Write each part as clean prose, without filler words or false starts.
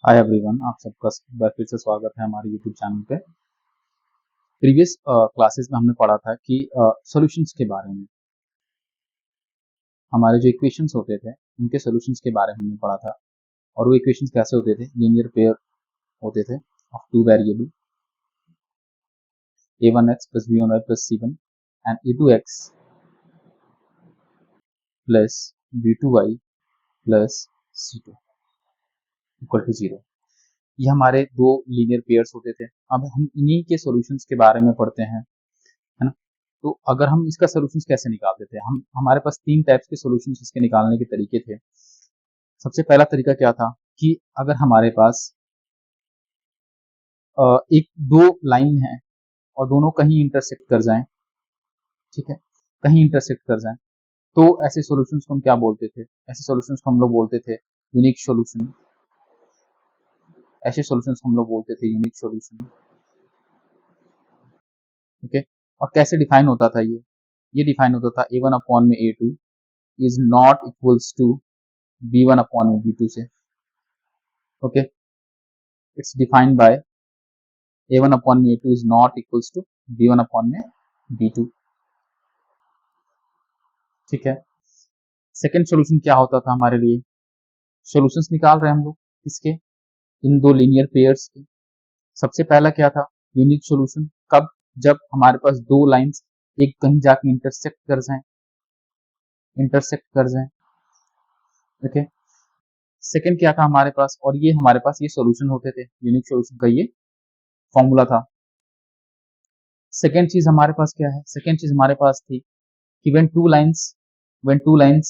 Hi everyone, आप सबका एक बार फिर से स्वागत है हमारे यूट्यूब चैनल पे। प्रीवियस क्लासेस में हमने पढ़ा था कि सॉल्यूशंस के बारे में, हमारे जो इक्वेशंस होते थे उनके सॉल्यूशंस के बारे में हमने पढ़ा था। और वो इक्वेशंस कैसे होते थे? लीनियर पेयर होते थे of two variable a1x plus b1y plus c1 and a2x plus b2y plus c2 equal to 0। ये हमारे दो लीनियर पेयर्स होते थे। अब हम इन्हीं के सॉल्यूशंस के बारे में पढ़ते हैं, है ना। तो अगर हम इसका सॉल्यूशंस कैसे निकालते थे, हमारे पास तीन टाइप्स के सॉल्यूशंस इसके निकालने के तरीके थे। सबसे पहला तरीका क्या था कि अगर हमारे पास एक दो लाइन है और दोनों कहीं इंटरसेक्ट कर जाएं, ठीक है, कहीं इंटरसेक्ट कर जाएं, तो ऐसे सॉल्यूशंस को हम क्या बोलते थे? ऐसे सॉल्यूशंस को हम लोग बोलते थे यूनिक सॉल्यूशन। ऐसे सॉल्यूशंस को हम लोग बोलते थे यूनिक सॉल्यूशन। ओके, और कैसे डिफाइन होता था ये डिफाइन होता था a1 अपॉन में a2 is not equals to b1 upon में b2 से। Okay, it's defined by a1 upon में a2 is not equals to b1 upon में b2। ठीक है, सेकंड सॉल्यूशन क्या होता था हमारे लिए? सॉल्यूशंस निकाल रहे हैं हम लोग इसके, इन दो लीनियर पेयर्स के। सबसे पहला क्या था? Unique solution. कब? जब हमारे पास दो लाइंस एक कहीं जाके इंटरसेक्ट कर जाएं। ओके, सेकंड क्या था हमारे पास? और ये हमारे पास ये सॉल्यूशन होते थे, यूनिक सॉल्यूशन का ये फॉर्मूला था। सेकेंड चीज हमारे पास क्या है? सेकेंड चीज हमारे पास थी कि when two lines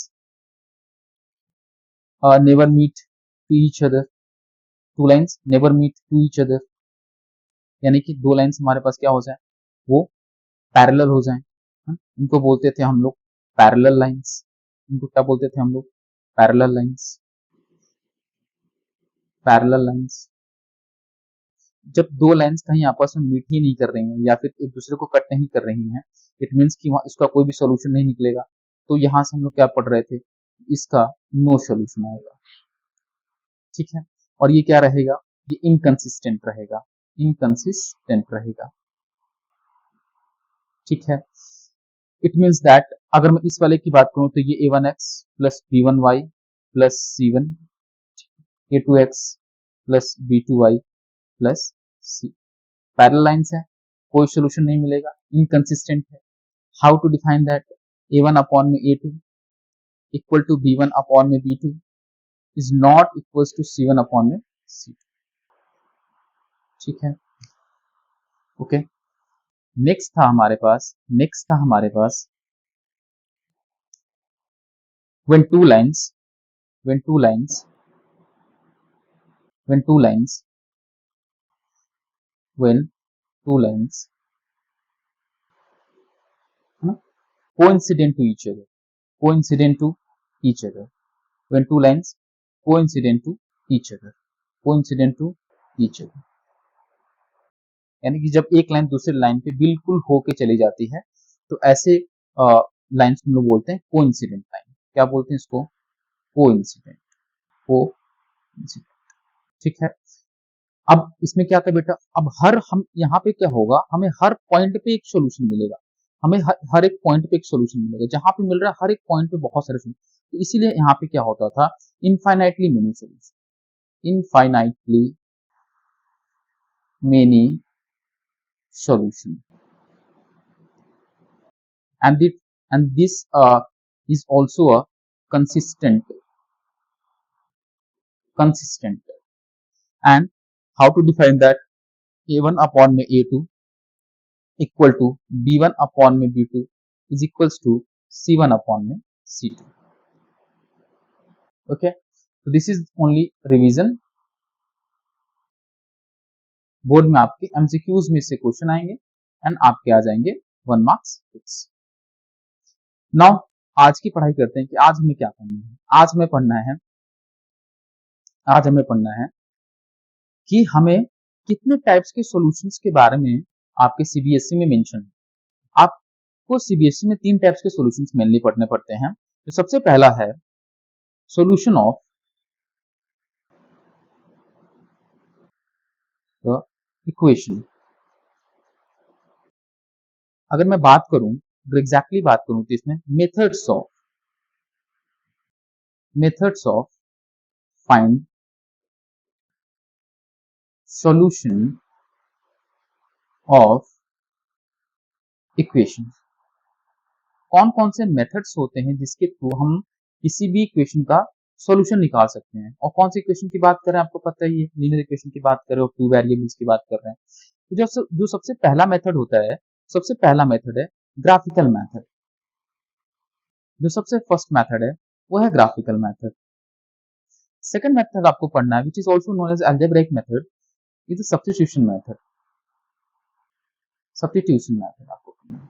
never meet to each other, two lines never meet to each other, यानी कि दो लाइंस हमारे पास क्या हो जाए? वो पैरेलल हो जाएं। इनको बोलते थे हम लोग पैरेलल लाइंस। इनको क्या बोलते थे हम लोग? Parallel lines. Parallel lines. जब दो लाइंस कहीं आपस में मीट ही नहीं कर रही हैं या फिर एक दूसरे को कट नहीं कर रही हैं, इट मीन्स कि वहां इसका कोई भी सॉल्यूशन नहीं निकलेगा। तो यहां से हम लोग क्या पढ़ रहे थे? इसका नो सॉल्यूशन आएगा। ठीक है, और ये क्या रहेगा? ये इनकंसिस्टेंट रहेगा, इनकंसिस्टेंट रहेगा। ठीक है, इट मीन्स दैट अगर मैं इस वाले की बात करूं तो ये a1x plus b1y plus c1, a2x plus b2y plus c, parallel lines है, कोई सोल्यूशन नहीं मिलेगा, इनकंसिस्टेंट है। How to define that? a1 upon में a2 equal to b1 upon में b2 is not equal to c1 upon में c2। ठीक है, ओके। नेक्स्ट था हमारे पास when two lines when two lines when two lines when two lines coincident to each other, coincident to each other when two lines coincident to each other, coincident to each other, यानी कि जब एक line दूसरे line पे बिल्कुल होके चली जाती है तो ऐसे लाइंस हम लोग बोलते हैं कोइंसिडेंट लाइन। क्या बोलते हैं इसको? Coincident, coincident. ठीक है, अब इसमें क्या था बेटा? अब हम यहाँ पे क्या होगा, हमें हर पॉइंट पे एक सोल्यूशन मिलेगा। हमें हर एक पॉइंट पे एक सोल्यूशन मिलेगा। जहां पे मिल रहा है हर एक पॉइंट पे बहुत सारे सोल्यूशन, तो इसीलिए यहाँ पे क्या होता था? Infinitely many solution, infinitely many solution, and this is also a consistent, and how to define that? a1 upon में a2 equal to b1 upon में b2 is equals to c1 upon में c2। okay, so this is only revision। Board में आपके MCQs में से question आएंगे and आपके आ जाएंगे 1 मार्क्स फिक्स। नाउ आज की पढ़ाई करते हैं कि आज हमें क्या पढ़ना है। आज हमें पढ़ना है कि हमें कितने टाइप्स के सॉल्यूशंस के बारे में आपके सीबीएसई में मेंशन है। आपको सीबीएसई में तीन टाइप्स के सॉल्यूशंस मेनली पढ़ने पड़ते हैं। तो सबसे पहला है सॉल्यूशन ऑफ द इक्वेशन। अगर मैं बात करूं, अगर एग्जैक्टली बात करूं तो इसमें methods of find solution of equation. कौन कौन से मेथड्स होते हैं जिसके थ्रू हम किसी भी इक्वेशन का सॉल्यूशन निकाल सकते हैं, और कौन सी इक्वेशन की बात कर रहे हैं आपको पता ही है, लीनियर इक्वेशन की बात कर रहे हो, टू वेरिएबल्स की बात कर रहे हैं। तो जो सबसे पहला मेथड होता है, सबसे पहला मेथड है ग्राफिकल मेथड। जो सबसे फर्स्ट मेथड है वो है ग्राफिकल मेथड। सेकंड मेथड आपको पढ़ना है, which is also known as algebraic method, is substitution method. Substitution method आपको पढ़ना है।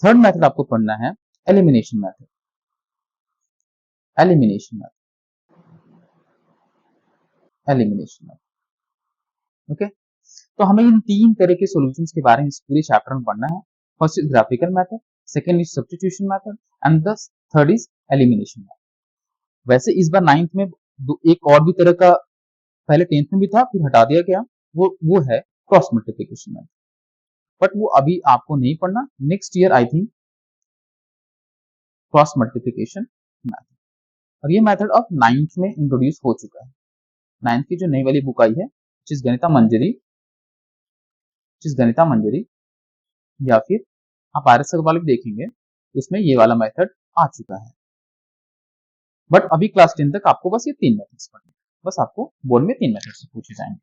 थर्ड मेथड आपको पढ़ना है elimination method. Elimination method, elimination method. Okay, तो हमें इन तीन तरह के सॉल्यूशंस के बारे में इस पूरे चैप्टर में पढ़ना है। First is graphical method, second is substitution method, and the third is elimination method. वैसे इस बार 9th में एक और भी तरह का, पहले 10th में भी था फिर हटा दिया गया, वो है क्रॉस मल्टीप्लिकेशन मेथड, बट वो अभी आपको नहीं पढ़ना, next year I think cross multiplication method. और ये मेथड अब 9th में इंट्रोड्यूस हो चुका है। 9th की जो नई वाली बुक आई है, गणिता मंजरी, या फिर आप आरएस वाले भी देखेंगे, उसमें ये वाला मेथड आ चुका है। बट अभी क्लास 10 तक आपको बस ये तीन मेथड्स पढ़ने, बस आपको बोर्ड में तीन मेथड्स पूछे जाएंगे।